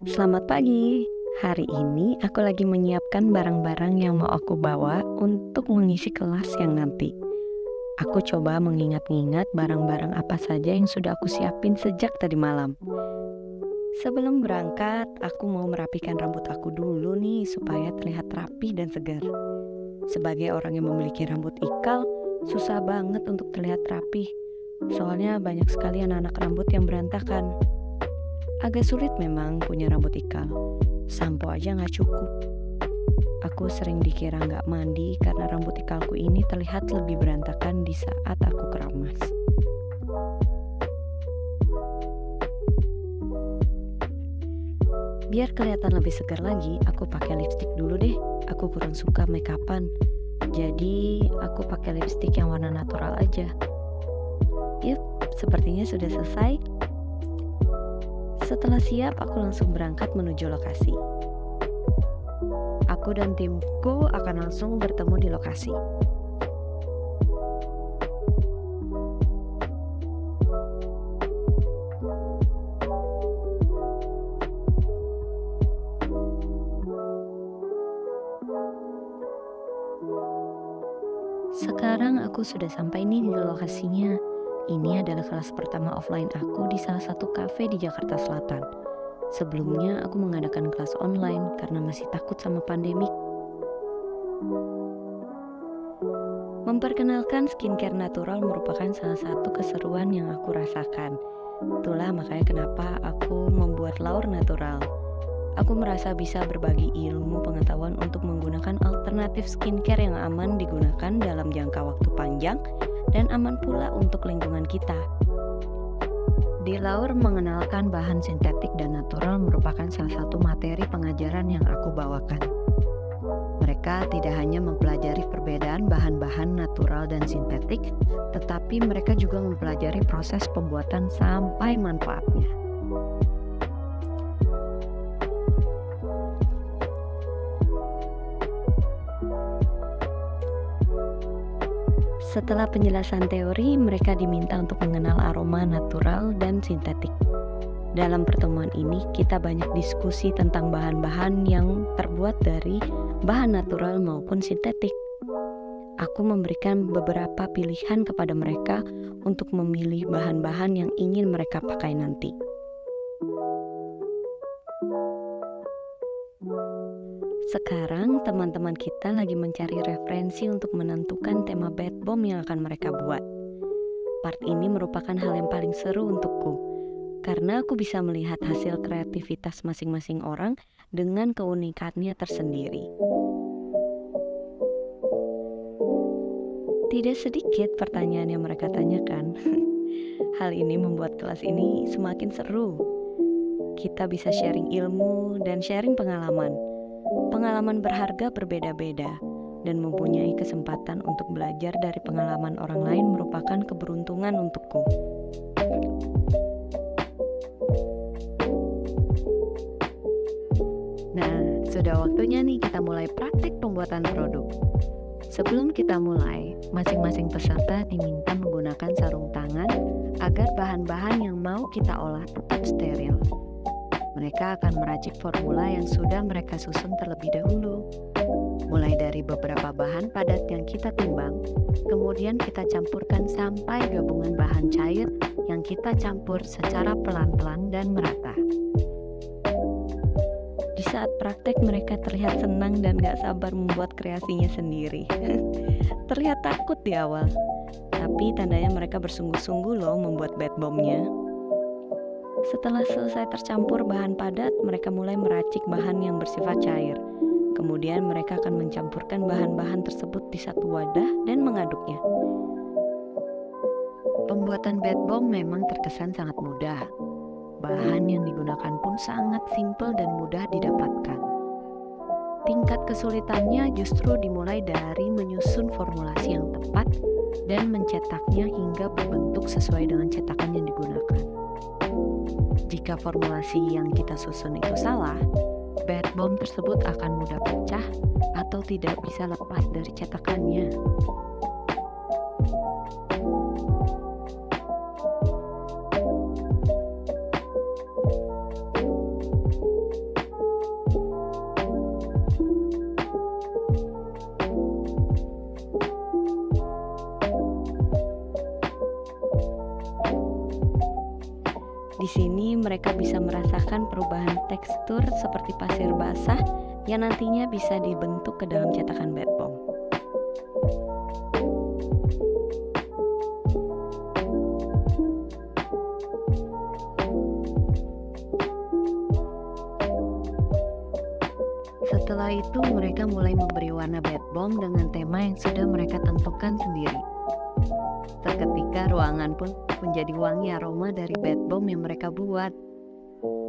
Selamat pagi. Hari ini aku lagi menyiapkan barang-barang yang mau aku bawa untuk mengisi kelas yang nanti. Aku coba mengingat-ingat barang-barang apa saja yang sudah aku siapin sejak tadi malam. Sebelum berangkat, aku mau merapikan rambut aku dulu nih supaya terlihat rapi dan segar. Sebagai orang yang memiliki rambut ikal, susah banget untuk terlihat rapi. Soalnya banyak sekali anak-anak rambut yang berantakan. Agak sulit memang punya rambut ikal. Sampo aja nggak cukup. Aku sering dikira nggak mandi karena rambut ikalku ini terlihat lebih berantakan di saat aku keramas. Biar kelihatan lebih segar lagi, aku pakai lipstik dulu deh. Aku kurang suka make upan. Jadi aku pakai lipstik yang warna natural aja. Yup, sepertinya sudah selesai. Setelah siap, aku langsung berangkat menuju lokasi. Aku dan timku akan langsung bertemu di lokasi. Sekarang aku sudah sampai nih di lokasinya. Ini adalah kelas pertama offline aku di salah satu kafe di Jakarta Selatan. Sebelumnya aku mengadakan kelas online karena masih takut sama pandemi. Memperkenalkan skincare natural merupakan salah satu keseruan yang aku rasakan. Itulah makanya kenapa aku membuat Laur Natural. Aku merasa bisa berbagi ilmu pengetahuan untuk menggunakan alternatif skincare yang aman digunakan dalam jangka waktu panjang dan aman pula untuk lingkungan kita. Di Laur mengenalkan bahan sintetik dan natural merupakan salah satu materi pengajaran yang aku bawakan. Mereka tidak hanya mempelajari perbedaan bahan-bahan natural dan sintetik, tetapi mereka juga mempelajari proses pembuatan sampai manfaatnya. Setelah penjelasan teori, mereka diminta untuk mengenal aroma natural dan sintetik. Dalam pertemuan ini, kita banyak diskusi tentang bahan-bahan yang terbuat dari bahan natural maupun sintetik. Aku memberikan beberapa pilihan kepada mereka untuk memilih bahan-bahan yang ingin mereka pakai nanti. Sekarang teman-teman kita lagi mencari referensi untuk menentukan tema bath bomb yang akan mereka buat. Part ini merupakan hal yang paling seru untukku, karena aku bisa melihat hasil kreativitas masing-masing orang dengan keunikannya tersendiri. Tidak sedikit pertanyaan yang mereka tanyakan. Hal ini membuat kelas ini semakin seru. Kita bisa sharing ilmu dan sharing pengalaman. Pengalaman berharga berbeda-beda, dan mempunyai kesempatan untuk belajar dari pengalaman orang lain merupakan keberuntungan untukku. Nah, sudah waktunya nih kita mulai praktik pembuatan produk. Sebelum kita mulai, masing-masing peserta diminta menggunakan sarung tangan agar bahan-bahan yang mau kita olah tetap steril. Mereka akan meracik formula yang sudah mereka susun terlebih dahulu. Mulai dari beberapa bahan padat yang kita timbang, kemudian kita campurkan sampai gabungan bahan cair yang kita campur secara pelan-pelan dan merata. Di saat praktek mereka terlihat senang dan gak sabar membuat kreasinya sendiri. Terlihat takut di awal, tapi tandanya mereka bersungguh-sungguh loh membuat bath bombnya. Setelah selesai tercampur bahan padat, mereka mulai meracik bahan yang bersifat cair. Kemudian mereka akan mencampurkan bahan-bahan tersebut di satu wadah dan mengaduknya. Pembuatan bath bomb memang terkesan sangat mudah. Bahan yang digunakan pun sangat simpel dan mudah didapatkan. Tingkat kesulitannya justru dimulai dari menyusun formulasi yang tepat dan mencetaknya hingga berbentuk sesuai dengan cetakan yang digunakan. Jika formulasi yang kita susun itu salah, bath bomb tersebut akan mudah pecah atau tidak bisa lepas dari cetakannya. mereka bisa merasakan perubahan tekstur seperti pasir basah yang nantinya bisa dibentuk ke dalam cetakan bath bomb. Setelah itu mereka mulai memberi warna bath bomb dengan tema yang sudah mereka tentukan sendiri. Seketika ruangan pun menjadi wangi aroma dari bath bomb yang mereka buat.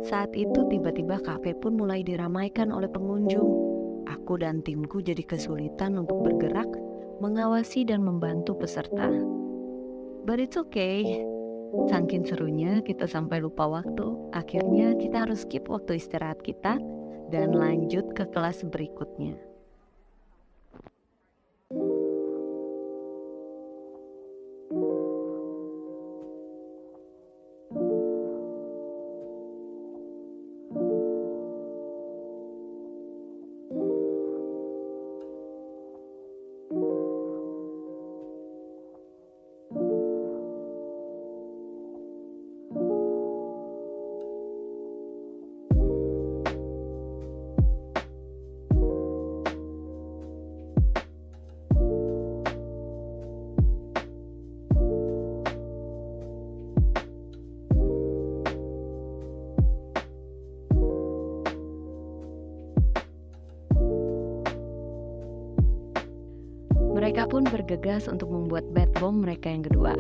Saat itu tiba-tiba kafe pun mulai diramaikan oleh pengunjung. Aku dan timku jadi kesulitan untuk bergerak, mengawasi dan membantu peserta. But it's okay. Saking serunya kita sampai lupa waktu. Akhirnya kita harus skip waktu istirahat kita dan lanjut ke kelas berikutnya. Mereka pun bergegas untuk membuat bath bomb mereka yang kedua.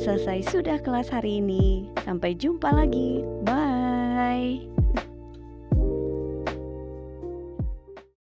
Selesai sudah kelas hari ini. Sampai jumpa lagi. Bye.